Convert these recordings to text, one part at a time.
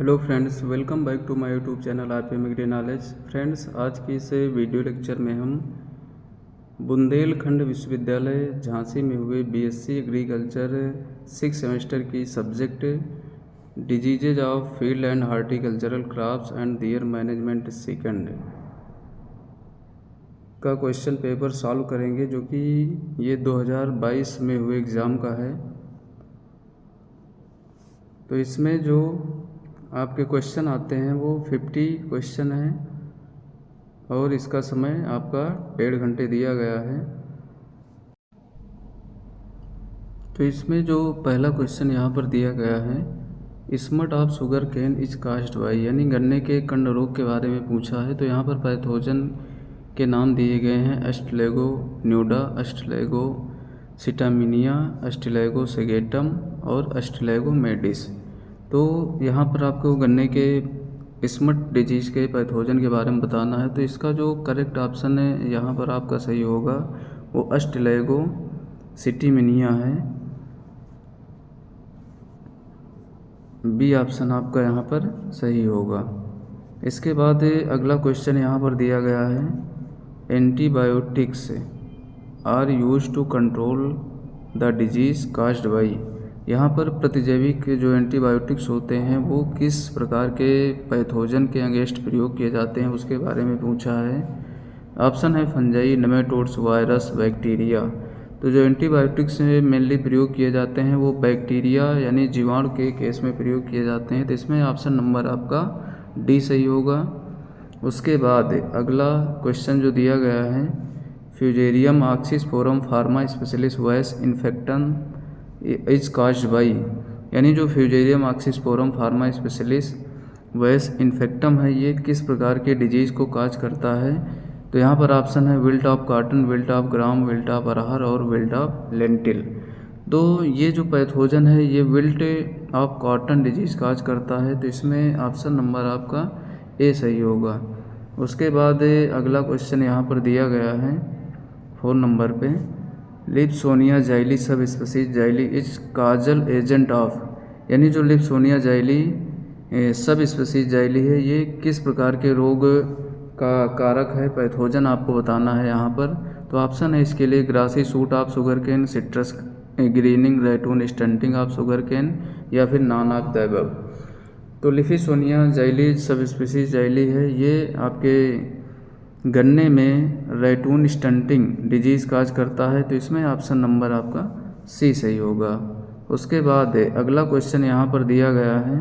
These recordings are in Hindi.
Hello friends, welcome back to my YouTube channel RP agri knowledge. Friends, आज की इस वीडियो लेक्चर में हम बुंदेलखंड विश्वविद्यालय झांसी में हुए बीएससी एग्रीकल्चर 6 सेमेस्टर की subject diseases of field and horticultural crops and their management second का क्वेश्चन पेपर सॉल्व करेंगे, जो कि ये 2022 में हुए एग्ज़ाम का है। तो इसमें जो आपके क्वेश्चन आते हैं वो 50 क्वेश्चन हैं और इसका समय आपका 1.5 घंटे दिया गया है। तो इसमें जो पहला क्वेश्चन यहाँ पर दिया गया है, smut of sugar cane is caused by, यानी गन्ने के कंड रोग के बारे में पूछा है। तो यहाँ पर पैथोजन के नाम दिए गए हैं एस्टिलैगो न्यूडा, एस्टिलैगो सिटामिनिया, एस्टिलैगो सेगेटम और एस्टिलैगो मेडिस। तो यहाँ पर आपको गन्ने के स्मट डिजीज़ के पैथोजन के बारे में बताना है। तो इसका जो करेक्ट ऑप्शन है यहाँ पर आपका सही होगा वो एस्टिलैगो सिटामिनिया है। बी ऑप्शन आपका यहाँ पर सही होगा। इसके बाद अगला क्वेश्चन यहाँ पर दिया गया है, antibiotics are used to control the disease caused by. यहाँ पर प्रतिजैविक जो एंटीबायोटिक्स होते हैं वो किस प्रकार के पैथोजन के अगेंस्ट प्रयोग किए जाते हैं उसके बारे में पूछा है। ऑप्शन है फंजाई, नेमेटोड्स, वायरस, बैक्टीरिया। तो जो एंटीबायोटिक्स मेनली प्रयोग किए जाते हैं वो बैक्टीरिया यानी जीवाणु के केस में प्रयोग किए जाते हैं। तो इसमें ऑप्शन नंबर आपका डी सही होगा। उसके बाद अगला क्वेश्चन जो दिया गया है, फ्यूजेरियम ऑक्सीस्पोरम फार्मा स्पेशलिस्ट वैस इन्फेक्टन इज कास्ड बाई, यानी जो फ्यूजेरियम ऑक्सीस्पोरम फार्मा स्पेशलिस्ट वैस इन्फेक्टम है ये किस प्रकार के डिजीज़ को काज करता है। तो यहाँ पर ऑप्शन है wilt of cotton, wilt of gram, wilt of arhar और विल्ट ऑफ लेंटिल। तो ये जो पैथोजन है ये विल्ट ऑफ कॉटन डिजीज़ काज करता है। तो इसमें ऑप्शन नंबर आपका ए सही होगा। उसके बाद अगला क्वेश्चन यहाँ पर दिया गया है 4 नंबर पे, Leifsonia xyli subspecies xyli is causal agent of, यानी जो लिप्सोनिया जाइली सब स्पीसीज जाइली है ये किस प्रकार के रोग का कारक है, पैथोजन आपको बताना है यहाँ पर। तो ऑप्शन है इसके लिए grassy shoot of sugar cane, citrus greening ratoon stunting of sugar cane या फिर नॉन ऑफ द अबव। तो लिप्सोनिया जाइली सब स्पीसीज जाइली है ये आपके गन्ने में रैटून स्टंटिंग डिजीज़ काज करता है। तो इसमें ऑप्शन नंबर आपका सी सही होगा। उसके बाद अगला क्वेश्चन यहाँ पर दिया गया है,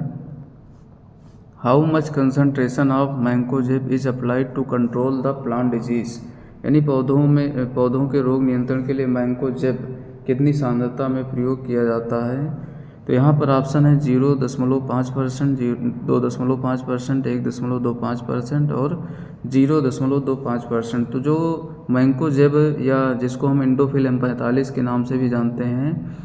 how much concentration of mancozeb is applied to control the plant disease, यानी पौधों के रोग नियंत्रण के लिए मैंकोजेब कितनी सांद्रता में प्रयोग किया जाता है। तो यहाँ पर ऑप्शन है 0.5%, 2.5%, 1.25% और 0.25%। तो जो मैंकोजेब या जिसको हम इंडोफिल M45 के नाम से भी जानते हैं,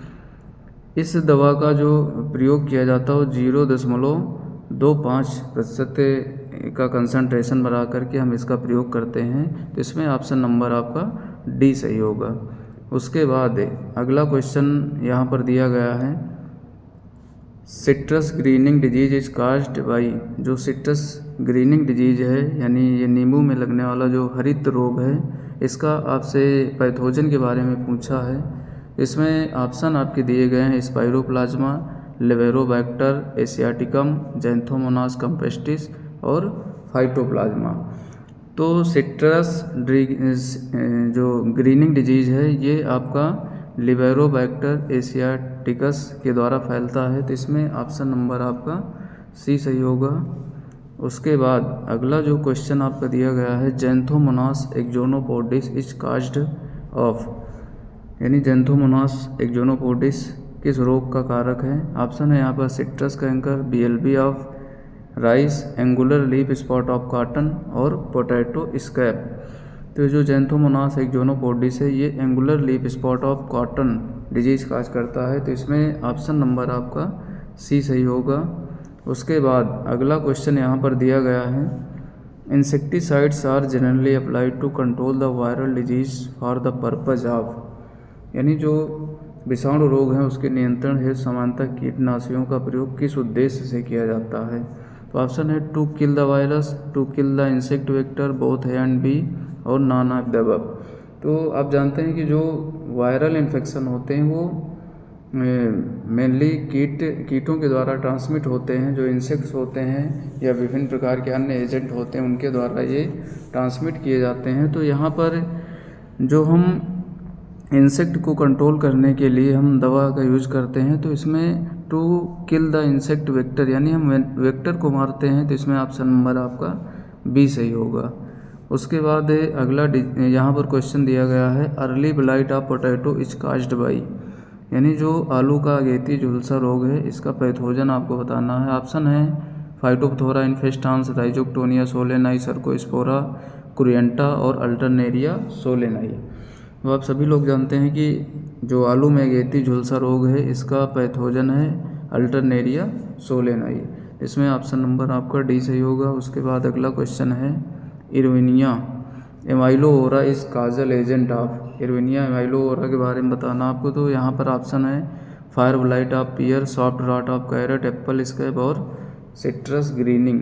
इस दवा का जो प्रयोग किया जाता है वो 0.25% का कंसंट्रेशन बढ़ा करके हम इसका प्रयोग करते हैं। तो इसमें ऑप्शन नंबर आपका डी सही होगा। उसके बाद अगला क्वेश्चन यहाँ पर दिया गया है, citrus grinning disease is caused by. जो सिट्रस ग्रीनिंग डिजीज है यानी ये नींबू में लगने वाला जो हरित रोग है, इसका आपसे पैथोजन के बारे में पूछा है। इसमें ऑप्शन आपके दिए गए हैं स्पाइरोप्लाज्मा, लेवेरोबैक्टर एशियाटिकम, जैंथोमोनास कैम्पेस्टिस और फाइटोप्लाज्मा। तो सिट्रस जो ग्रीनिंग डिजीज है ये आपका लिवेरोबैक्टर एशियाटिकस के द्वारा फैलता है। तो इसमें ऑप्शन नंबर आपका सी सही होगा। उसके बाद अगला जो क्वेश्चन आपका दिया गया है, जैंथोमोनास एक्सोनोपोडिस इज कास्ड ऑफ, यानी जैंथोमोनास एक्सोनोपोडिस किस रोग का कारक है। ऑप्शन है यहाँ पर citrus canker, BLB of rice, angular leaf spot of cotton और पोटैटो स्कैब। तो जो जैंथोमोनास एक्सोनोपोडिस है ये angular leaf spot of cotton disease काज करता है। तो इसमें ऑप्शन नंबर आपका सी सही होगा। उसके बाद अगला क्वेश्चन यहाँ पर दिया गया है, insecticides are generally applied to control the viral disease for the purpose of, यानी जो विषाणु रोग हैं उसके नियंत्रण हेतु सामान्यतः कीटनाशियों का प्रयोग किस उद्देश्य से किया जाता है। तो ऑप्शन है to kill the virus, to kill the insect vector, both A and B, और नॉन ऑफ द अबव। तो आप जानते हैं कि जो वायरल इन्फेक्शन होते हैं वो मेनली कीटों के द्वारा ट्रांसमिट होते हैं, जो इंसेक्ट्स होते हैं या विभिन्न प्रकार के अन्य एजेंट होते हैं उनके द्वारा ये ट्रांसमिट किए जाते हैं। तो यहाँ पर जो हम इंसेक्ट को कंट्रोल करने के लिए हम दवा का यूज करते हैं, तो इसमें to kill the insect vector यानी हम वेक्टर को मारते हैं, तो इसमें ऑप्शन नंबर आपका बी सही होगा। उसके बाद अगला यहाँ पर क्वेश्चन दिया गया है early blight of potato is caused by, यानी जो आलू का अगेती झुलसा रोग है इसका पैथोजन आपको बताना है। ऑप्शन है Phytophthora infestans, Rhizoctonia solani, Cercospora कुरिएंटा और अल्टरनेरिया सोलेनाई। तो आप सभी लोग जानते हैं कि जो आलू में अगेती झुलसा रोग है इसका पैथोजन है अल्टरनेरिया सोलेनाई। इसमें ऑप्शन नंबर आपका डी सही होगा। उसके बाद अगला क्वेश्चन है Erwinia amylovora is causal agent of, Erwinia amylovora के बारे में बताना आपको। तो यहाँ पर ऑप्शन है fire blight of pear, soft rot of carrot, apple scab और सिट्रस ग्रीनिंग।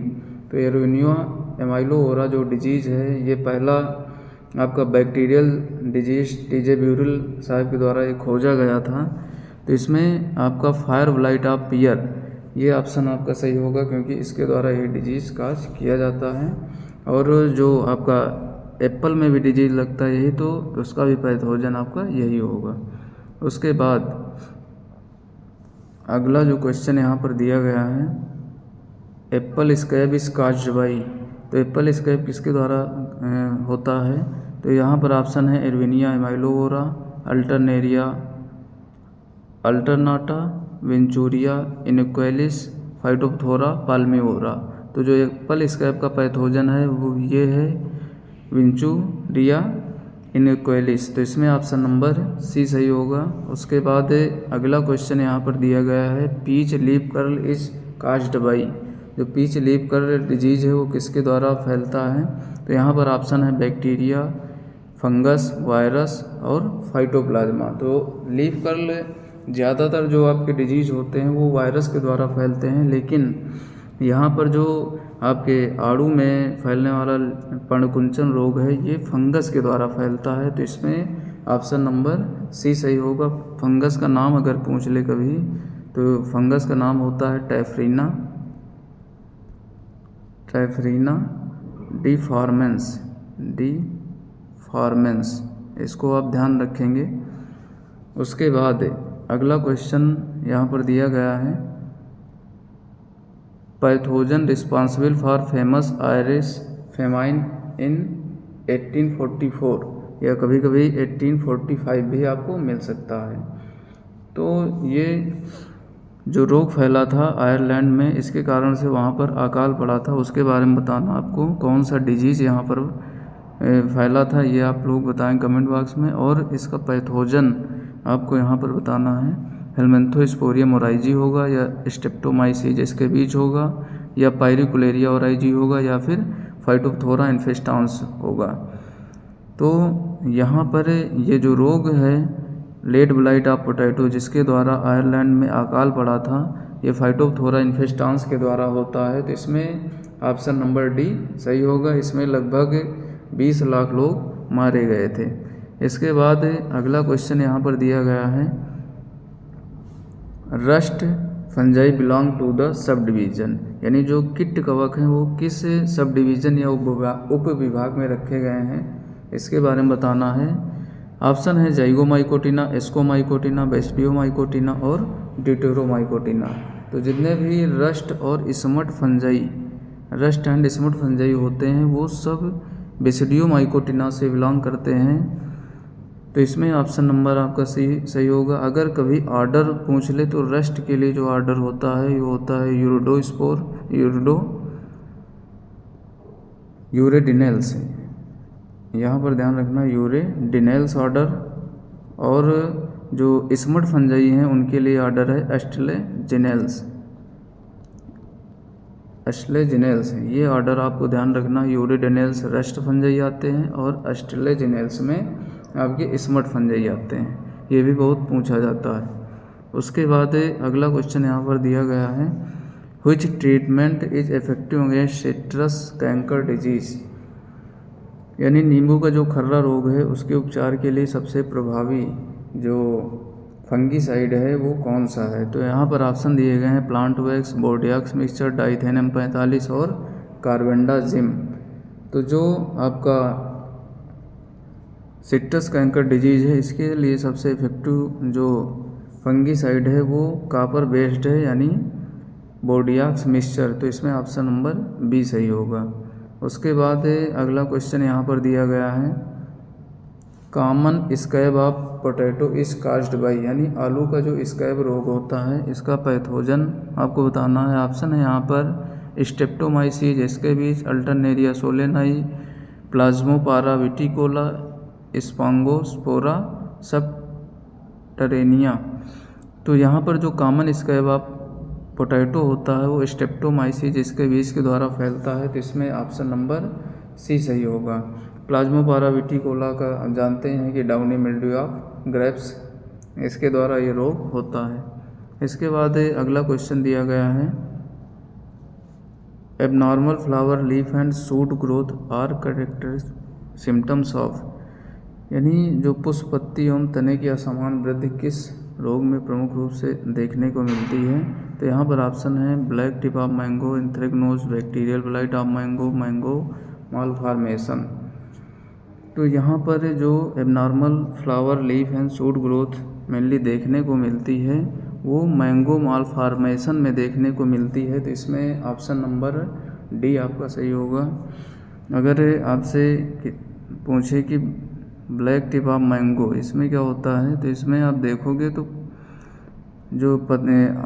तो इरविनिया एमाइलोओरा जो डिजीज़ है ये पहला आपका बैक्टीरियल डिजीज टीजे ब्यूरल साहब के द्वारा ये खोजा गया था। तो इसमें आपका फायर ब्लाइट ऑफ पियर ये ऑप्शन आपका सही होगा, क्योंकि इसके द्वारा ये डिजीज़ काज किया जाता है। और जो आपका एप्पल में भी डिजीज लगता है यही, तो उसका भी पैथोजन आपका यही होगा। उसके बाद अगला जो क्वेश्चन यहाँ पर दिया गया है Apple scab is caused by, तो एप्पल स्कैब किसके द्वारा होता है? तो यहाँ पर ऑप्शन है इरविनिया एमाइलोओरा, अल्टरनेरिया अल्टरनाटा, वेंचूरिया इनक्वेलिस, फाइटोप्थोरा पाल्मिओरा। तो जो एप्पल स्कैब का पैथोजन है वो ये है वेंचूरिया इनक्वेलिस। तो इसमें ऑप्शन नंबर सी सही होगा। उसके बाद अगला क्वेश्चन यहाँ पर दिया गया है peach leaf curl is caused by, जो पीच लीफ कर्ल डिजीज है वो किसके द्वारा फैलता है? तो यहाँ पर ऑप्शन है बैक्टीरिया, फंगस, वायरस और फाइटोप्लाज्मा। तो लीफ कर्ल ज़्यादातर जो आपके डिजीज होते हैं वो वायरस के द्वारा फैलते हैं, लेकिन यहाँ पर जो आपके आड़ू में फैलने वाला पर्णकुंचन रोग है ये फंगस के द्वारा फैलता है। तो इसमें ऑप्शन नंबर सी सही होगा। फंगस का नाम अगर पूछ ले कभी तो फंगस का नाम होता है टैफ्रीना डिफॉर्मेंस, इसको आप ध्यान रखेंगे। उसके बाद अगला क्वेश्चन यहाँ पर दिया गया है pathogen responsible for famous Irish famine इन 1844, या कभी कभी 1845 भी आपको मिल सकता है। तो ये जो रोग फैला था आयरलैंड में, इसके कारण से वहाँ पर अकाल पड़ा था, उसके बारे में बताना आपको। कौन सा डिजीज़ यहाँ पर फैला था ये आप लोग बताएं कमेंट बॉक्स में, और इसका पैथोजन आपको यहाँ पर बताना है। हेलमेंथोस्पोरियम ओराइजी होगा, या स्ट्रेप्टोमाइसीज इसके बीच होगा, या पायरिकुलेरिया ओराइजी होगा, या फिर फाइटोप्थोरा इन्फेस्टांस होगा। तो यहाँ पर ये जो रोग है लेट ब्लाइट ऑफ पोटैटो जिसके द्वारा आयरलैंड में अकाल पड़ा था, ये फाइटोप्थोरा इन्फेस्टांस के द्वारा होता है। तो इसमें ऑप्शन नंबर डी सही होगा। इसमें लगभग 20 लाख लोग मारे गए थे। इसके बाद अगला क्वेश्चन यहाँ पर दिया गया है rust fungi belong to the subdivision, यानी जो कीट कवक हैं वो किस सब डिवीज़न या उप विभाग में रखे गए हैं, इसके बारे में बताना है। ऑप्शन है जाइगोमाइकोटिना, एस्कोमाइकोटिना, बेस्डियोमाइकोटिना और ड्यूटेरोमाइकोटिना। तो जितने भी रस्ट और smut fungi, rust and smut fungi होते हैं वो सब बेस्डियोमाइकोटिना से बिलोंग करते हैं। तो इसमें ऑप्शन नंबर आपका सही होगा। अगर कभी ऑर्डर पूछ ले तो रस्ट के लिए जो ऑर्डर होता है ये होता है यूरेडिनेल्स, यहाँ पर ध्यान रखना यूरेडिनेल्स ऑर्डर। और जो स्मट फंजाई हैं उनके लिए ऑर्डर है एस्ट्रेजिनेल्स। ये ऑर्डर आपको ध्यान रखना, यूरेडिनेल्स रस्ट फंजाई आते हैं और एस्ट्रेजिनेल्स में आपके स्मट फंजाई आते हैं, ये भी बहुत पूछा जाता है। उसके बाद अगला क्वेश्चन यहाँ पर दिया गया है which treatment is effective against citrus canker disease, यानी नींबू का जो खर्रा रोग है उसके उपचार के लिए सबसे प्रभावी जो फंगीसाइड है वो कौन सा है। तो यहाँ पर ऑप्शन दिए गए हैं प्लांट वैक्स, बोर्डियाक्स मिक्सचर, डाइथेनियम 45 और कार्बेंडाजिम। तो जो आपका सिट्रस कैंकर डिजीज है इसके लिए सबसे इफेक्टिव जो फंगीसाइड है वो कापर बेस्ड है, यानी बोर्डियाक्स मिक्सचर। तो इसमें ऑप्शन नंबर बी सही होगा। उसके बाद अगला क्वेश्चन यहाँ पर दिया गया है common scab of potato is caused by, यानी आलू का जो स्कैब रोग होता है इसका पैथोजन आपको बताना है। ऑप्शन है यहाँ पर स्ट्रेप्टोमाइसीज, स्कैबीज, अल्टरनेरिया सोलेनाई, प्लाज्मोपारा विटिकोला, स्पॉन्गोस्पोरा सबटरेनिया। तो यहाँ पर जो कॉमन स्कैब ऑफ पोटैटो होता है वो स्ट्रेप्टोमाइसीज स्कैबीज के द्वारा फैलता है। तो इसमें ऑप्शन नंबर सी सही होगा। प्लाज्मोपारा विटिकोला का आप जानते हैं कि डाउनी मिल्ड्यू ऑफ ग्रेप्स, इसके द्वारा ये रोग होता है। इसके बाद अगला क्वेश्चन दिया गया है abnormal flower leaf and shoot growth are characteristic symptoms of, यानी जो पुष्प पत्ती एवं तने की असमान वृद्धि किस रोग में प्रमुख रूप से देखने को मिलती है। तो यहाँ पर ऑप्शन है black tip of mango, anthracnose, bacterial blight of mango, mango malformation. तो यहाँ पर जो abnormal flower leaf and shoot growth mainly देखने को मिलती है वो मैंगो मालफॉर्मेशन में देखने को मिलती है। तो इसमें ऑप्शन नंबर डी आपका सही होगा। अगर आपसे पूछे कि ब्लैक टिप ऑफ मैंगो इसमें क्या होता है, तो इसमें आप देखोगे तो जो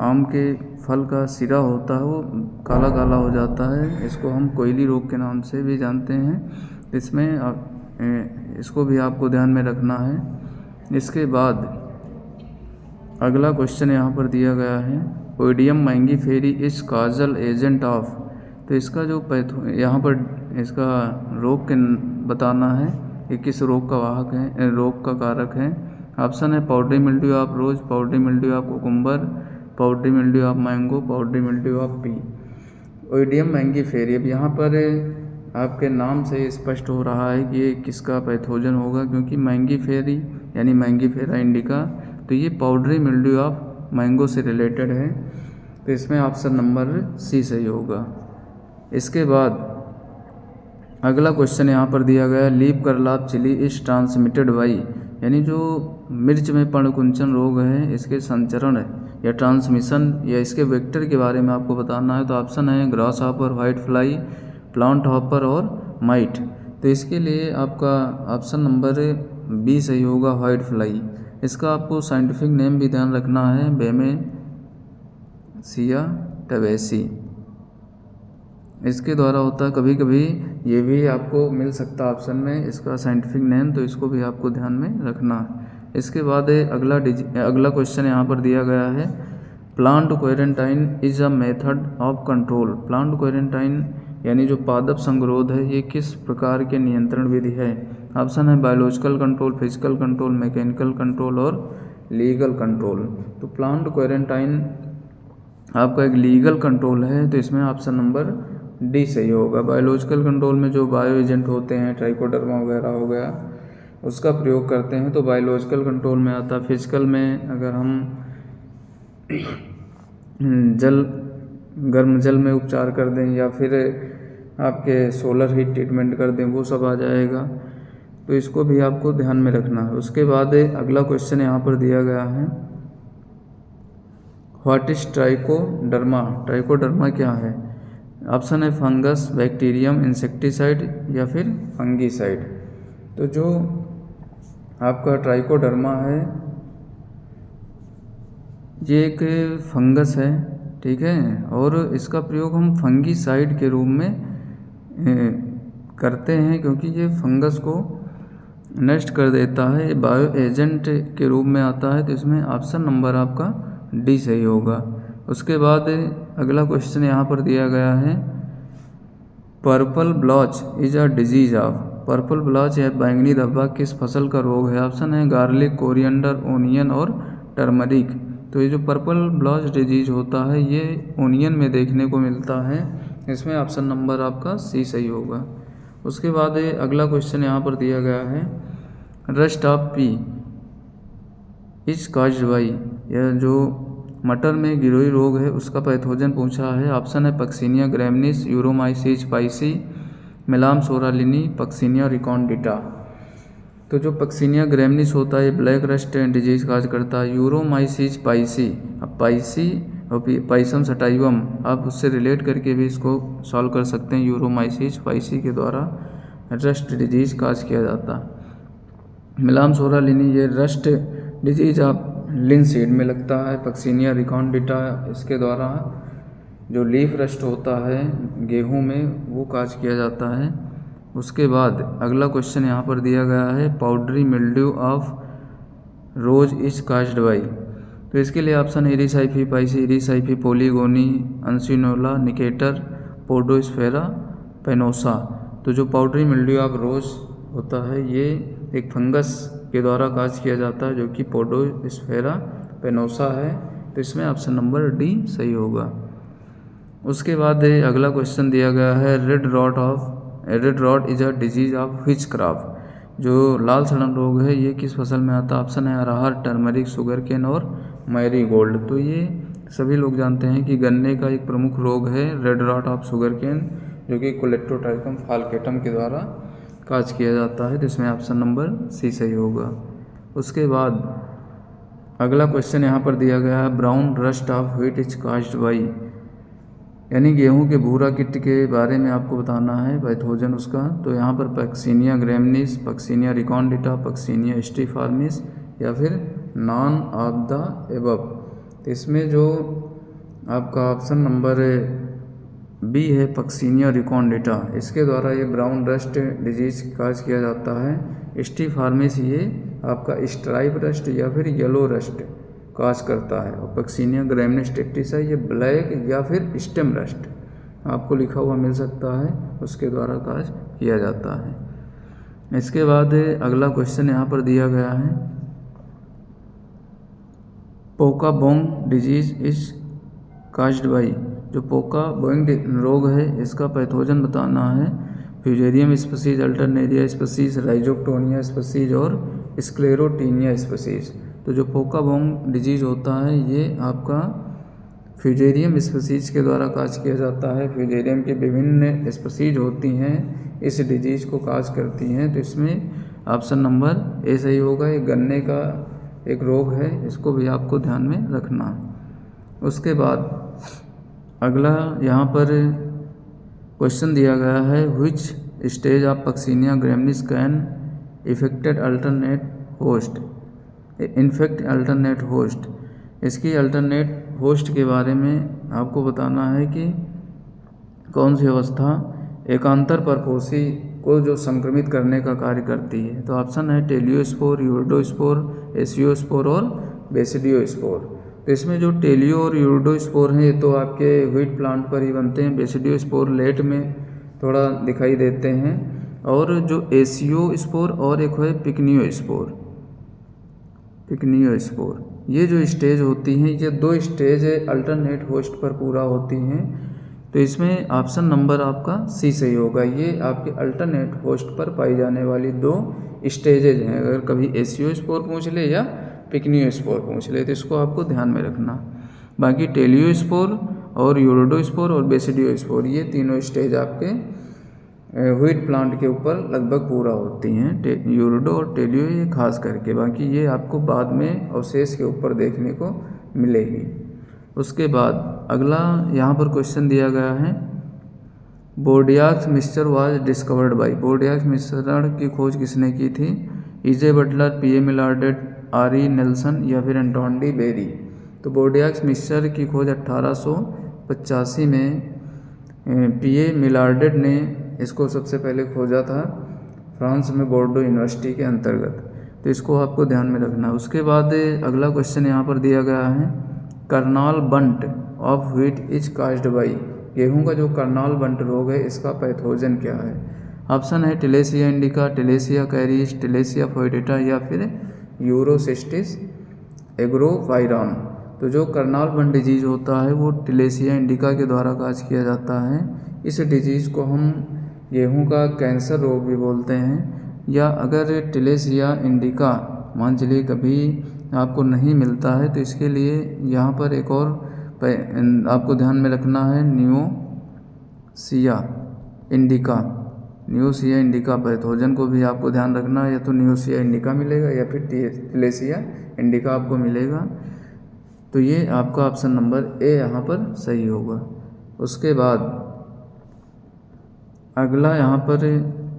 आम के फल का सिरा होता है वो काला काला हो जाता है। इसको हम कोयली रोग के नाम से भी जानते हैं। इसमें इसको भी आपको ध्यान में रखना है। इसके बाद अगला क्वेश्चन यहाँ पर दिया गया है ओइडियम मैंगीफेरी इस काजल एजेंट ऑफ। तो इसका जो यहाँ पर इसका रोग के बताना है कि किस रोग का वाहक है, रोग का कारक है। ऑप्शन है powdery mildew of rose, powdery mildew of cucumber, powdery mildew of mango, powdery mildew of pea. Oidium mangiferae, अब यहाँ पर आपके नाम से स्पष्ट हो रहा है कि ये किसका पैथोजन होगा, क्योंकि मैंगीफेरी यानी मैंगीफेरा इंडिका तो ये पाउडरी मिल्ड्यू ऑफ मैंगो से रिलेटेड है। तो इसमें ऑप्शन नंबर सी सही होगा। इसके बाद अगला क्वेश्चन यहाँ पर दिया गया है leaf curl chilli is transmitted by, यानी जो मिर्च में पर्णकुंचन रोग है इसके संचरण या ट्रांसमिशन या इसके वेक्टर के बारे में आपको बताना है। तो ऑप्शन है grass hopper, white fly, plant hopper और माइट। तो इसके लिए आपका ऑप्शन नंबर बी सही होगा, वाइट फ्लाई। इसका आपको साइंटिफिक नेम भी ध्यान रखना है, बेमेसिया टवेसी इसके द्वारा होता है। कभी कभी ये भी आपको मिल सकता है ऑप्शन में इसका साइंटिफिक नेम, तो इसको भी आपको ध्यान में रखना है। इसके बाद अगला क्वेश्चन यहाँ पर दिया गया है plant quarantine is a method of control. Plant quarantine यानी जो पादप संगरोध है ये किस प्रकार के नियंत्रण विधि है। ऑप्शन है biological control, physical control, mechanical control और लीगल कंट्रोल। तो प्लांट क्वारंटाइन आपका एक लीगल कंट्रोल है। तो इसमें ऑप्शन नंबर डी सही होगा। बायोलॉजिकल कंट्रोल में जो बायो एजेंट होते हैं ट्राइकोडर्मा वगैरह हो गया उसका प्रयोग करते हैं तो बायोलॉजिकल कंट्रोल में आता है। फिजिकल में अगर हम गर्म जल में उपचार कर दें या फिर आपके सोलर हीट ट्रीटमेंट कर दें वो सब आ जाएगा। तो इसको भी आपको ध्यान में रखना है। उसके बाद अगला क्वेश्चन यहाँ पर दिया गया है व्हाट इज ट्राइकोडर्मा। ट्राइकोडर्मा क्या है। ऑप्शन है फंगस, बैक्टीरियम, इंसेक्टिसाइड या फिर फंगीसाइड। तो जो आपका ट्राइकोडर्मा है ये एक फंगस है, ठीक है, और इसका प्रयोग हम फंगीसाइड के रूप में करते हैं क्योंकि ये फंगस को नष्ट कर देता है। ये बायो एजेंट के रूप में आता है। तो इसमें ऑप्शन नंबर आपका डी सही होगा। उसके बाद अगला क्वेश्चन यहाँ पर दिया गया है purple blotch is a disease of. Purple blotch या बैंगनी धब्बा किस फसल का रोग है। ऑप्शन है गार्लिक, कोरिएंडर, ओनियन और टर्मरिक। तो ये जो पर्पल ब्लॉच डिजीज होता है ये ओनियन में देखने को मिलता है। इसमें ऑप्शन नंबर आपका सी सही होगा। उसके बाद अगला क्वेश्चन यहाँ पर दिया गया है, rust of P is caused by, यह जो मटर में गिरोई रोग है उसका पैथोजन पूछा है। ऑप्शन है पक्सिनिया ग्रैमिनीस, यूरोमाइसीज पाइसी, मेलाम सोरालिनी, पक्सिनिया रिकॉन्डिटा। तो जो पक्सिनिया ग्रैमिनीस होता है ये ब्लैक रस्ट डिजीज काज करता है। यूरोमाइसीज पाइसी, अब पाइसी और पाइसम सटाइवम आप उससे रिलेट करके भी इसको सॉल्व कर सकते हैं। यूरोमाइसीज पाइसी के द्वारा रस्ट डिजीज काज किया जाता है। मेलाम सोरालिनी ये रस्ट डिजीज आप लिनसीड में लगता है। पक्सिनिया रिकॉन्डिटा इसके द्वारा जो लीफ रस्ट होता है गेहूं में वो काज किया जाता है। उसके बाद अगला क्वेश्चन यहाँ पर दिया गया है, powdery mildew of rose is caused by. तो इसके लिए ऑप्शन इरिसाइफी पाइसी, इरिसाइफी पोलीगोनी, अंसिनोला निकेटर, पोडोस्फेरा पेनोसा। तो जो पाउडरी मिल्ड्यू ऑफ रोज होता है ये एक फंगस के द्वारा काज किया जाता है जो कि पोडोस्फेरा पेनोसा है। तो इसमें ऑप्शन नंबर डी सही होगा। उसके बाद अगला क्वेश्चन दिया गया है, red rot is a disease of which crop. जो लाल सड़न रोग है ये किस फसल में आता है। ऑप्शन है अरहर, टर्मरिक, शुगर केन और मैरीगोल्ड। तो ये सभी लोग जानते हैं कि गन्ने का एक प्रमुख रोग है red rot of sugar cane, जो कि कोलेप्टोट्राइकम फाल्केटम के द्वारा काज किया जाता है। तो इसमें ऑप्शन नंबर सी सही होगा। उसके बाद अगला क्वेश्चन यहाँ पर दिया गया है, brown rust of wheat is caused by, यानी गेहूं के भूरा कीट के बारे में आपको बताना है पैथोजन उसका। तो यहाँ पर पक्सिनिया ग्रैमिनीस, पक्सिनिया रिकॉन्डिटा, पक्सिनिया स्टिफॉर्मिस या फिर नॉन ऑफ द एबव। तो इसमें जो आपका ऑप्शन नंबर बी है पक्सिनिया रिकॉन्डिटा, इसके द्वारा ये ब्राउन रस्ट डिजीज काज किया जाता है। स्टिफॉर्मिस ये आपका स्ट्राइप रस्ट या फिर येलो रस्ट काज करता है। और पक्सिनिया ग्रैमिनीस टेक्टिसा ये ब्लैक या फिर स्टेम रस्ट आपको लिखा हुआ मिल सकता है, उसके द्वारा काज किया जाता है। इसके बाद अगला क्वेश्चन यहाँ पर दिया गया है, पोका Bong disease is caused by. जो पोका बोइंग रोग है इसका पैथोजन बताना है। Fusarium species, Alternaria species, Rhizoctonia species और स्क्लेरोटीनिया स्पीसीज। तो जो पोका बोंग डिजीज होता है ये आपका फ्यूजेरियम स्पीसीज के द्वारा काज किया जाता है। फ्यूजेरियम की विभिन्न स्पीसीज होती हैं इस डिजीज को काज करती हैं। तो इसमें ऑप्शन नंबर ए सही होगा। ये गन्ने का एक रोग है, इसको भी आपको ध्यान में रखना। उसके बाद अगला यहाँ पर क्वेश्चन दिया गया है, which stage of Puccinia graminis can effected alternate host, infect alternate host. इसकी अल्टरनेट होस्ट के बारे में आपको बताना है कि कौन सी अवस्था एकांतर परपोषी को जो संक्रमित करने का कार्य करती है। तो ऑप्शन है टेलियोस्पोर, यूरिडोस्पोर, एसियोस्पोर और बेसिडियोस्पोर। तो इसमें जो टेलियो और यूरिडोस्पोर हैं ये तो आपके व्हीट प्लांट पर ही बनते हैं। बेसिडियोस्पोर लेट में थोड़ा दिखाई देते हैं। और जो एसियोस्पोर और एक है पिकनियोस्पोर, ये जो स्टेज होती हैं ये दो स्टेज अल्टरनेट होस्ट पर पूरा होती हैं। तो इसमें ऑप्शन नंबर आपका सी सही होगा। ये आपके अल्टरनेट होस्ट पर पाई जाने वाली दो स्टेजेज हैं। अगर कभी एसियोस्पोर पूछ ले या पिकनियोस्पोर पूछ ले तो इसको आपको ध्यान में रखना। बाकी टेलियोस्पोर और यूरिडोस्पोर और बेसिडियोस्पोर ये तीनों स्टेज आपके व्हीट प्लांट के ऊपर लगभग पूरा होती हैं। यूरिडो और टेलियो ये खास करके, बाकी ये आपको बाद में अवशेष के ऊपर देखने को मिलेगी। उसके बाद अगला यहाँ पर क्वेश्चन दिया गया है, बोर्डियाक्स मिक्सचर वाज डिस्कवर्ड बाई। बोर्डियाक्स मिश्रण की खोज किसने की थी। E.J. Buttler, P.A. मिलार्डेट, R.E. Nelson या फिर एंटोन डी बेरी। तो बोर्डियाक्स मिक्सचर की खोज 1885 में P.A. मिलार्डेट ने इसको सबसे पहले खोजा था फ्रांस में बोर्डो यूनिवर्सिटी के अंतर्गत। तो इसको आपको ध्यान में रखना है। उसके बाद अगला क्वेश्चन यहाँ पर दिया गया है, Karnal bunt of wheat is caused by. गेहूं का जो कर्नाल बंट रोग है इसका पैथोजन क्या है। ऑप्शन है टिलेसिया इंडिका, टिलेसिया कैरिस, टिलेसिया फोइडेटा या फिर यूरोसिस्टिस एग्रोवायरॉन। तो जो कर्नाल बर्न डिजीज़ होता है वो टिलेसिया इंडिका के द्वारा काज किया जाता है। इस डिजीज़ को हम गेहूं का कैंसर रोग भी बोलते हैं। या अगर टिलेसिया इंडिका मान चलिए कभी आपको नहीं मिलता है तो इसके लिए यहाँ पर एक और आपको ध्यान में रखना है, नियोसिया इंडिका पैथोजन को भी आपको ध्यान रखना है। या तो नियोसिया इंडिका मिलेगा या फिर टिलेसिया इंडिका आपको मिलेगा। तो ये आपका ऑप्शन नंबर ए यहाँ पर सही होगा। उसके बाद अगला यहाँ पर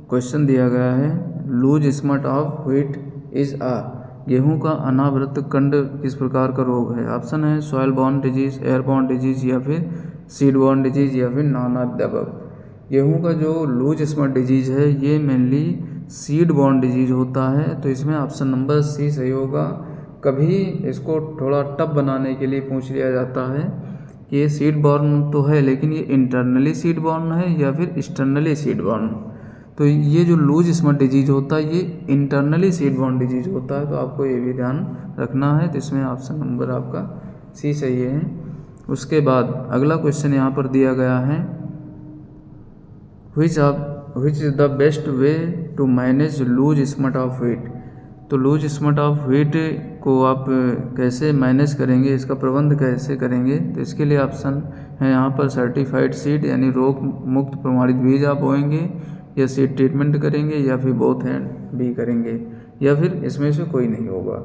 क्वेश्चन दिया गया है, loose smut of wheat is a, गेहूं का अनावृत कंड किस प्रकार का रोग है? ऑप्शन है soil borne disease, air borne disease या फिर सीड बॉर्न डिजीज या फिर नॉन ऑफ द अबव। गेहूं का जो लूज स्मट डिजीज है ये मेनली सीड बॉर्न डिजीज होता है, तो इसमें ऑप्शन नंबर सी सही होगा। कभी इसको थोड़ा टफ बनाने के लिए पूछ लिया जाता है कि ये सीड बॉर्न तो है लेकिन ये इंटरनली सीड बॉर्न है या फिर एक्सटर्नली सीड बॉर्न। तो ये जो लूज स्मट डिजीज होता है ये इंटरनली सीड बॉर्न डिजीज होता है, तो आपको ये भी ध्यान रखना है। तो इसमें ऑप्शन नंबर आपका सी सही है। उसके बाद अगला क्वेश्चन यहाँ पर दिया गया है, which is the best way to manage loose smut of wheat. तो लूज स्मट ऑफ व्हीट को आप कैसे मैनेज करेंगे, इसका प्रबंध कैसे करेंगे? तो इसके लिए ऑप्शन है यहाँ पर सर्टिफाइड सीड यानी रोग मुक्त प्रमाणित बीज आप बोएंगे, या सीड ट्रीटमेंट करेंगे, या फिर बोथ हैंड भी करेंगे, या फिर इसमें से कोई नहीं होगा।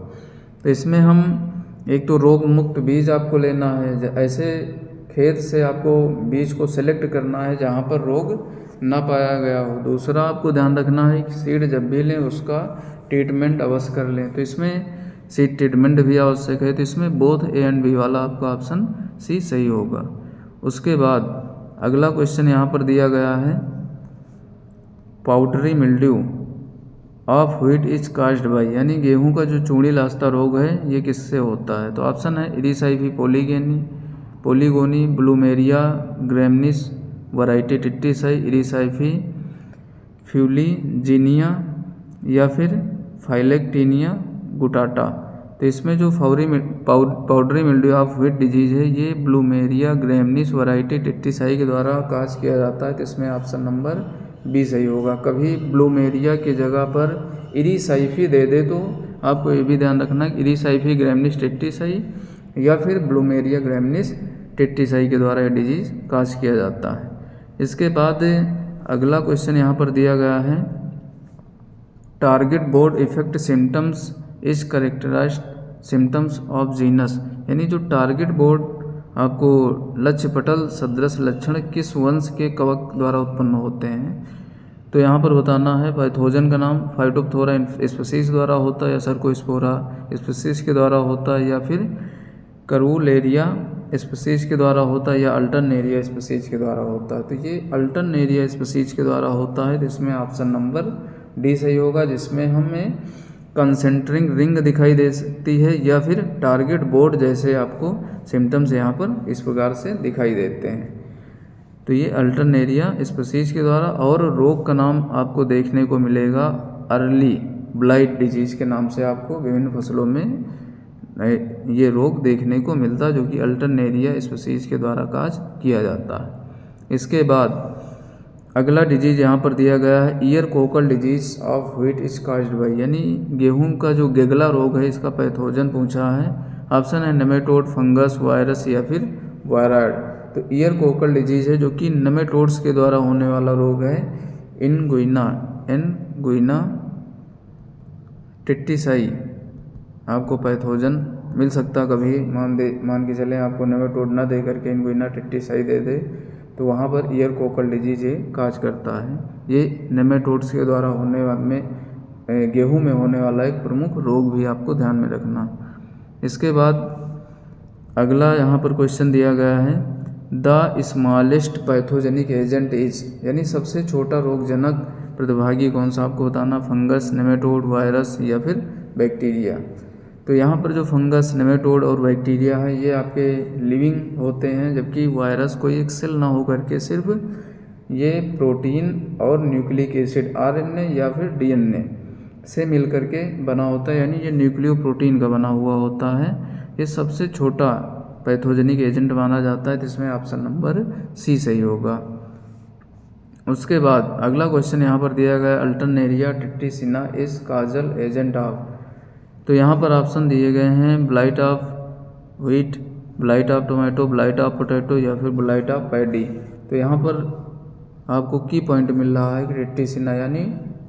तो इसमें हम एक तो रोग मुक्त बीज आपको लेना है, ऐसे खेत से आपको बीज को सेलेक्ट करना है जहाँ पर रोग ना पाया गया हो। दूसरा आपको ध्यान रखना है कि सीड जब भी लें उसका ट्रीटमेंट अवश्य कर लें, तो इसमें सीड ट्रीटमेंट भी आवश्यक है। तो इसमें बोथ ए एंड बी वाला आपका ऑप्शन सी सही होगा। उसके बाद अगला क्वेश्चन यहाँ पर दिया गया है, powdery mildew of wheat is caused by, यानी गेहूं का जो चूड़ी लास्ता रोग है ये किससे होता है? तो ऑप्शन है इरीसाइफी पोलीगोनी, ब्लूमेरिया ग्रैमनिस वैरायटी टिट्टीसाई, इरीसाइफी फ्यूलीजीनिया या फिर फाइलेक्टीनिया गुटाटा। तो इसमें जो powdery mildew of wheat disease है ये ब्लूमेरिया ग्रैमनिस वैरायटी टिट्टीसाई के द्वारा काज किया जाता है। तो इसमें ऑप्शन नंबर बी सही होगा। कभी ब्लूमेरिया की जगह पर इरीसाइफी दे दे तो आपको ये भी ध्यान रखना कि इरीसाइफी ग्रैमनिस टिट्टीसाई या फिर ब्लूमेरिया ग्रैमनिस टिट्टीसाई के द्वारा यह डिजीज काज किया जाता है। इसके बाद अगला क्वेश्चन यहाँ पर दिया गया है, target board effect symptoms is characterised symptoms of genus, यानी जो टारगेट बोर्ड आपको लक्ष्य पटल सदृश लक्षण किस वंश के कवक द्वारा उत्पन्न होते हैं? तो यहाँ पर बताना है पैथोजन का नाम फाइटोप्थोरा स्पीशीज द्वारा होता है, या सर्कोस्पोरा स्पीशीज के द्वारा होता है, या फिर करूलेरिया स्पीशीज के द्वारा होता है, या अल्टरनेरिया स्पीशीज के द्वारा होता है। तो ये अल्टरनेरिया स्पीशीज के द्वारा होता है, तो इसमें ऑप्शन नंबर डी सही होगा, जिसमें हमें कंसेंट्रिंग रिंग दिखाई दे सकती है या फिर टारगेट बोर्ड जैसे आपको सिम्टम्स यहाँ पर इस प्रकार से दिखाई देते हैं। तो ये अल्टरनेरिया स्पीशीज के द्वारा, और रोग का नाम आपको देखने को मिलेगा अर्ली ब्लाइट डिजीज के नाम से आपको विभिन्न फसलों में ये रोग देखने को मिलता है, जो कि अल्टरनेरिया स्पीशीज के द्वारा काज किया जाता है। इसके बाद अगला डिजीज यहाँ पर दिया गया है, year Kokalla disease of wheat is caused by, यानी गेहूं का जो गेगला रोग है इसका पैथोजन पूछा है। ऑप्शन है नेमेटोड, फंगस, वायरस या फिर वायराइड। तो ईयर कोकल डिजीज है जो कि नेमेटोड्स के द्वारा होने वाला रोग है। इनगुइना टिट्टीसाई आपको पैथोजन मिल सकता, कभी मान के चलें आपको नेमेटोड ना दे करके इनगुइना टिट्टीसाई दे दे तो वहाँ पर ईयर कोकल डिजीज ये काज करता है। ये नेमेटोड्स के द्वारा होने में गेहूं में होने वाला एक प्रमुख रोग भी आपको ध्यान में रखना। इसके बाद अगला यहाँ पर क्वेश्चन दिया गया है, the smallest pathogenic agent is, यानी सबसे छोटा रोगजनक प्रतिभागी कौन सा आपको बताना, फंगस, नेमेटोड, वायरस या फिर बैक्टीरिया। तो यहाँ पर जो फंगस, नेमेटोड और बैक्टीरिया है ये आपके लिविंग होते हैं, जबकि वायरस कोई एक सेल ना हो करके सिर्फ ये प्रोटीन और न्यूक्लिक एसिड RNA या फिर DNA से मिल करके बना होता है, यानी ये न्यूक्लियो प्रोटीन का बना हुआ होता है। ये सबसे छोटा पैथोजेनिक एजेंट माना जाता है, तो इसमें ऑप्शन नंबर सी सही होगा। उसके बाद अगला क्वेश्चन यहाँ पर दिया गया Alternaria triticina is causal agent of. तो यहाँ पर ऑप्शन दिए गए हैं blight of wheat, blight of tomato, blight of potato या फिर ब्लाइट ऑफ पैडी। तो यहाँ पर आपको की पॉइंट मिल रहा है कि टिट्टिसिना यानी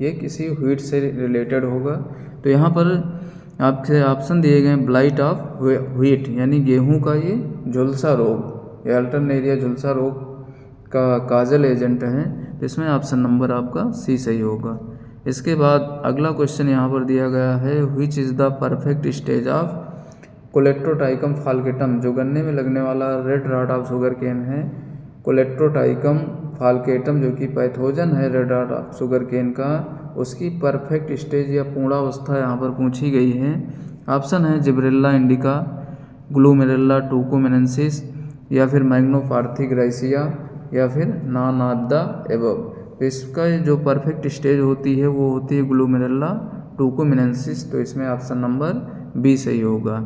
ये किसी व्हीट से रिलेटेड होगा। तो यहाँ पर आपसे ऑप्शन दिए गए हैं ब्लाइट ऑफ व्हीट यानी गेहूं का ये झुलसा रोग, या अल्टरनेरिया झुलसा रोग का काजल एजेंट है, तो इसमें ऑप्शन नंबर आपका सी सही होगा। इसके बाद अगला क्वेश्चन यहाँ पर दिया गया है which is the perfect stage of Colletotrichum falcatum. जो गन्ने में लगने वाला red rot of sugar cane है, कोलेक्ट्रोटाइकम फाल्केटम जो कि पैथोजन है red rot of sugar cane का, उसकी परफेक्ट स्टेज या पूर्णावस्था यहाँ पर पूछी गई है। ऑप्शन है जिब्रेल्ला इंडिका, ग्लूमेरेला टूकोमेनेंसिस या फिर मैग्नोपार्थिग्राइसिया या फिर नॉन ऑफ द एबव। इसका जो परफेक्ट स्टेज होती है वो होती है ग्लूमेरेला टूकोमेनेंसिस, तो इसमें ऑप्शन नंबर बी सही होगा।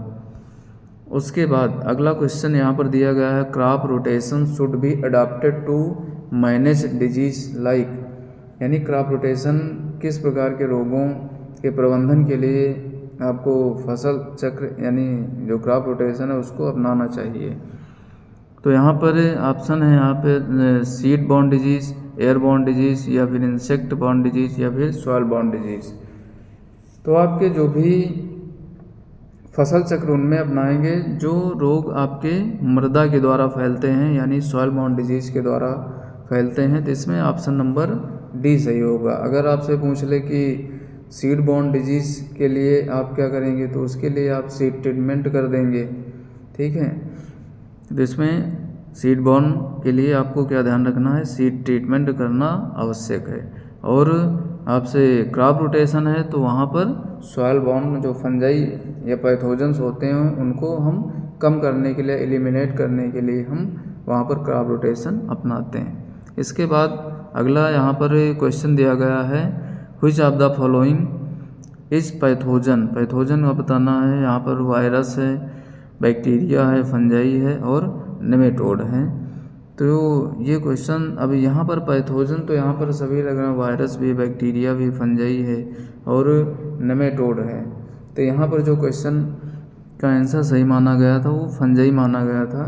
उसके बाद अगला क्वेश्चन यहाँ पर दिया गया है crop rotation should be adopted to manage disease like, यानी क्रॉप रोटेशन किस प्रकार के रोगों के प्रबंधन के लिए आपको फसल चक्र यानी जो क्रॉप रोटेशन है उसको अपनाना चाहिए। तो यहाँ पर ऑप्शन है यहाँ पे seed born disease, air born disease या फिर इंसेक्ट बॉर्न डिजीज़ या फिर सॉइल बॉर्न डिजीज़। तो आपके जो भी फसल चक्र उनमें अपनाएंगे जो रोग आपके मृदा के द्वारा फैलते हैं यानी सॉइल बॉर्न डिजीज़ के द्वारा फैलते हैं, तो इसमें ऑप्शन नंबर डी सही होगा। अगर आपसे पूछ ले कि सीड बॉर्न डिजीज़ के लिए आप क्या करेंगे, तो उसके लिए आप सीड ट्रीटमेंट कर देंगे, ठीक है। तो इसमें सीड बॉर्न के लिए आपको क्या ध्यान रखना है, सीड ट्रीटमेंट करना आवश्यक है। और आपसे क्रॉप रोटेशन है तो वहाँ पर सॉइल बॉर्न जो फंजाई या पैथोजेंस होते हैं उनको हम कम करने के लिए, एलिमिनेट करने के लिए हम वहाँ पर क्रॉप रोटेशन अपनाते हैं। इसके बाद अगला यहाँ पर क्वेश्चन दिया गया है which of the following is pathogen. Pathogen का बताना है, यहाँ पर वायरस है, बैक्टीरिया है, फंजाई है और नेमेटोड है। तो ये क्वेश्चन अब यहाँ पर पैथोजन तो यहाँ पर सभी लग रहे हैं, वायरस भी, बैक्टीरिया भी, फंजाई है और नेमेटोड है। तो यहाँ पर जो क्वेश्चन का आंसर सही माना गया था वो फंजाई माना गया था,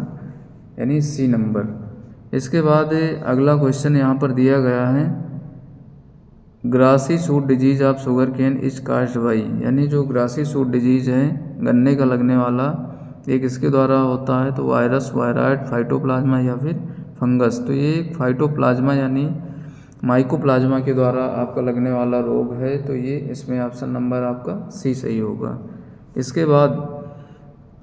यानी सी नंबर। इसके बाद अगला क्वेश्चन यहाँ पर दिया गया है grassy shoot disease of sugar cane is caused by, यानी जो ग्रासी सूट डिजीज है गन्ने का लगने वाला, ये किसके द्वारा होता है, तो वायरस, वायराइड, फाइटोप्लाज्मा या फिर फंगस। तो ये एक फाइटोप्लाज्मा यानी माइकोप्लाज्मा के द्वारा आपका लगने वाला रोग है, तो ये इसमें ऑप्शन नंबर आपका सी सही होगा। इसके बाद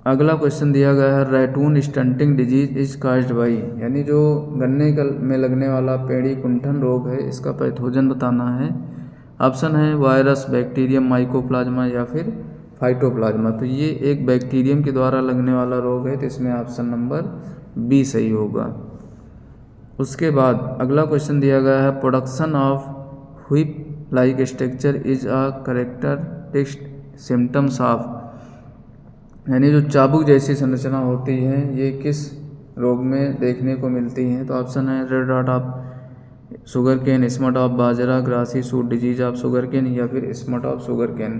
अगला क्वेश्चन दिया गया है ratoon stunting disease is caused by, यानी जो गन्ने में लगने वाला पेड़ी कुंठन रोग है इसका पैथोजन बताना है। ऑप्शन है वायरस, बैक्टीरियम, माइकोप्लाज्मा या फिर फाइटोप्लाज्मा। तो ये एक बैक्टीरियम के द्वारा लगने वाला रोग है, तो इसमें ऑप्शन नंबर बी सही होगा। उसके बाद अगला क्वेश्चन दिया गया है production of whip like structure is a characteristic symptoms of, यानी जो चाबुक जैसी संरचना होती है ये किस रोग में देखने को मिलती हैं। तो ऑप्शन है red rot of sugar cane, smut of bajra, grassy shoot disease of sugar cane या फिर स्मट ऑफ शुगर केन।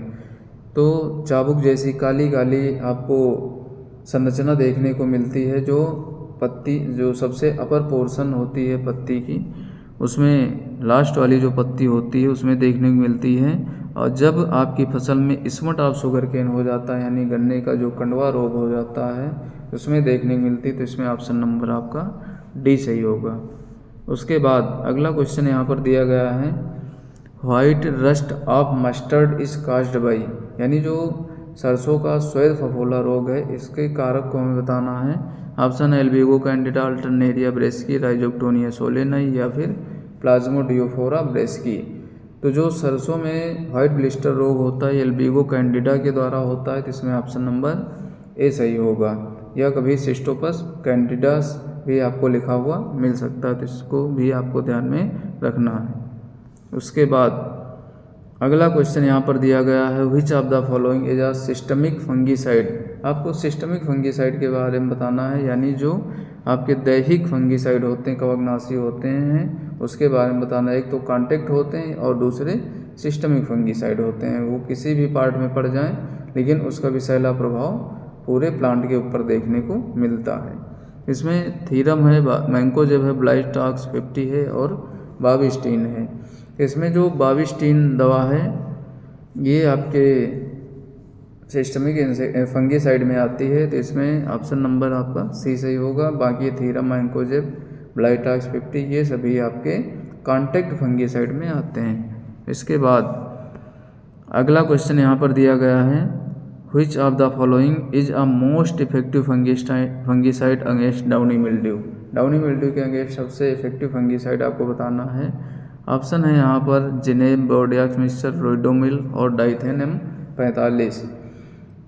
तो चाबुक जैसी काली काली आपको संरचना देखने को मिलती है जो पत्ती, जो सबसे अपर पोर्शन होती है पत्ती की, उसमें लास्ट वाली जो पत्ती होती है उसमें देखने को मिलती है। और जब आपकी फसल में स्मट ऑफ शुगर केन हो जाता है यानी गन्ने का जो कंडवा रोग हो जाता है उसमें देखने को मिलती है, तो इसमें ऑप्शन नंबर आपका डी सही होगा। उसके बाद अगला क्वेश्चन यहाँ पर दिया गया है white rust of mustard is caused by, यानी जो सरसों का श्वेत फफोला रोग है इसके कारक को हमें बताना है। ऑप्शन है Albugo Candida, Alternaria ब्रेस्की, Rhizoctonia solani या फिर प्लाज्मोडियोफोरा ब्रेस्की। तो जो सरसों में वाइट ब्लिस्टर रोग होता है एल्बिगो कैंडिडा के द्वारा होता है, तो इसमें ऑप्शन नंबर ए सही होगा। या कभी सिस्टोपस कैंडिडास भी आपको लिखा हुआ मिल सकता है, तो इसको भी आपको ध्यान में रखना है। उसके बाद अगला क्वेश्चन यहाँ पर दिया गया है, which of the following is a systemic fungicide. आपको सिस्टमिक फंगीसाइड के बारे में बताना है, यानी जो आपके दैहिक फंगीसाइड होते हैं, कवकनाशी होते हैं, उसके बारे में बताना है। एक तो कॉन्टैक्ट होते हैं और दूसरे सिस्टमिक फंगीसाइड होते हैं। वो किसी भी पार्ट में पड़ जाएं लेकिन उसका विषैला प्रभाव पूरे प्लांट के ऊपर देखने को मिलता है। इसमें थीरम है, मैंकोजेब है, ब्लाइस्टॉक्स 50 है और बाविस्टीन है। इसमें जो बाविस्टीन दवा है ये आपके सिस्टमिक फंगीसाइड में आती है, तो इसमें ऑप्शन नंबर आपका सी सही होगा। बाकी थीरम, मैंकोजेब, ब्लाइस्टॉक्स 50 ये सभी आपके कॉन्टैक्ट फंगीसाइड में आते हैं। इसके बाद अगला क्वेश्चन यहाँ पर दिया गया है, which of the following is a most effective fungicide against downy mildew. Downy mildew के अगेंस्ट सबसे इफेक्टिव फंगीसाइड आपको बताना है। ऑप्शन है यहाँ पर जिनेम, बोर्डियाक्स मिक्सचर, रोइडोमिल और डाइथेनम 45।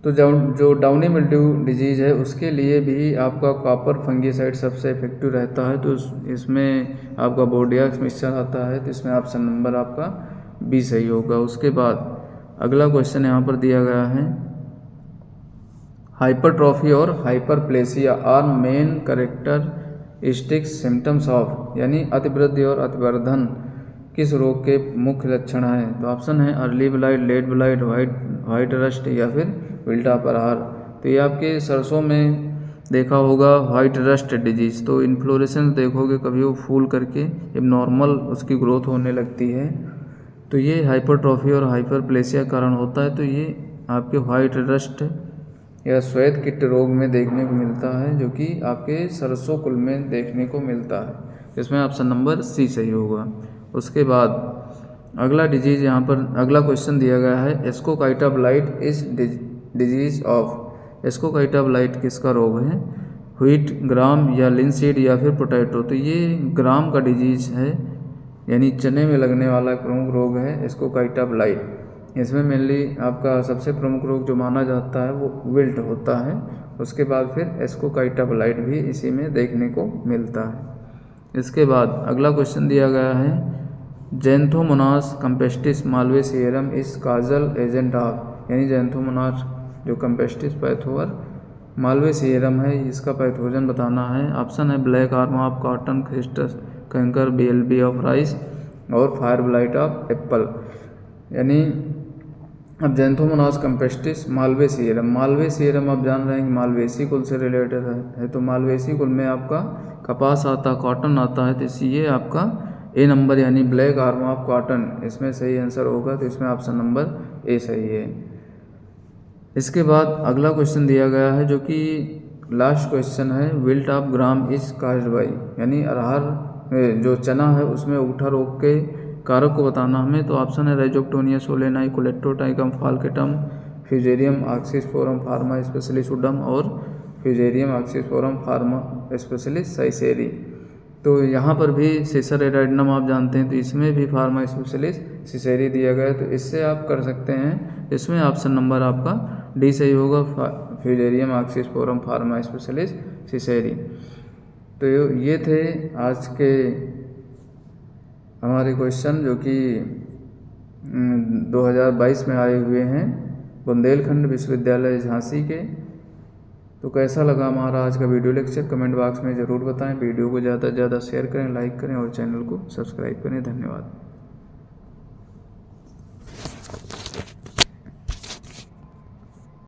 तो जो डाउनी मिल्ड्यू डिजीज़ है उसके लिए भी आपका कॉपर फंगीसाइड सबसे इफेक्टिव रहता है, तो इसमें आपका बोर्डियाक्स मिक्सचर आता है, तो इसमें ऑप्शन नंबर आपका बी सही होगा। उसके बाद अगला क्वेश्चन यहाँ पर दिया गया है, हाइपरट्रॉफी और hyperplasia are main characteristic symptoms of, यानी अतिवृद्धि और अतिवर्धन किस रोग के मुख्य लक्षण हैं। तो ऑप्शन है early blight, late blight, white rust या फिर विल्टा प्रहार। तो ये आपके सरसों में देखा होगा व्हाइट रस्ट डिजीज़, तो इन्फ्लोरेसेंस देखोगे कभी वो फूल करके नॉर्मल उसकी ग्रोथ होने लगती है, तो ये हाइपरट्रॉफी और हाइपरप्लेसिया कारण होता है। तो ये आपके व्हाइट रस्ट या श्वेत कीट रोग में देखने को मिलता है, जो कि आपके सरसों कुल में देखने को मिलता है। इसमें ऑप्शन नंबर सी सही होगा। उसके बाद अगला डिजीज़ यहाँ पर अगला क्वेश्चन दिया गया है, ascochyta blight is disease of. Ascochyta blight किसका रोग है, व्हीट, ग्राम या लिनसीड या फिर पोटैटो। तो ये ग्राम का डिजीज़ है, यानी चने में लगने वाला एक प्रमुख रोग है एस्कोकाइटा ब्लाइट। इसमें मेनली आपका सबसे प्रमुख रोग जो माना जाता है वो विल्ट होता है। उसके बाद फिर एस्कोकाइटा ब्लाइट भी इसी में देखने को मिलता है। इसके बाद अगला क्वेश्चन दिया गया है, जैंथोमोनास कैम्पेस्टिस माल्वेसियरम इस काजल एजेंट ऑफ, यानी जैंथोमोनास जो कैम्पेस्टिस पैथोवर माल्वेसियरम है इसका पैथोजन बताना है। ऑप्शन है ब्लैक आर्म ऑफ कॉटन, क्रिस्टस कैंकर, BLB ऑफ राइस और फायर ब्लाइट ऑफ एप्पल। यानी अब जैंथोमोनास कैम्पेस्टिस माल्वेसियरम आप जान रहे हैं कि मालवेसी कुल से रिलेटेड है, तो मालवेसी कुल में आपका कपास आता, कॉटन आता है, तो इसलिए आपका ए नंबर यानी ब्लैक आर्म ऑफ कॉटन इसमें सही आंसर होगा। तो इसमें ऑप्शन नंबर ए सही है। इसके बाद अगला क्वेश्चन दिया गया है जो कि लास्ट क्वेश्चन है, wilt of gram is caused by, यानी अरहर जो चना है उसमें उगठा रोग के कारक को बताना हमें। तो ऑप्शन है Rhizoctonia solani, कोलेक्टोटाइकम फाल्केटम, fusarium oxysporum pharma स्पेशलिसुडम और फ्यूजेरियम ऑक्सीस्पोरम फार्मा स्पेशलिस साइसेरी। तो यहाँ पर भी सीसर एराइडनम आप जानते हैं, तो इसमें भी फार्मा स्पेशलिस सिसेरी दिया गया है, तो इससे आप कर सकते हैं। इसमें ऑप्शन नंबर आपका डी सही होगा, फ्यूजेरियम ऑक्सीस्पोरम फार्मा स्पेशलिस सिसेरी। तो ये थे आज के हमारे क्वेश्चन जो कि 2022 में आए हुए हैं बुंदेलखंड विश्वविद्यालय झांसी के। तो कैसा लगा हमारा आज का वीडियो लेक्चर कमेंट बॉक्स में ज़रूर बताएं। वीडियो को ज़्यादा से ज़्यादा शेयर करें, लाइक करें और चैनल को सब्सक्राइब करें। धन्यवाद।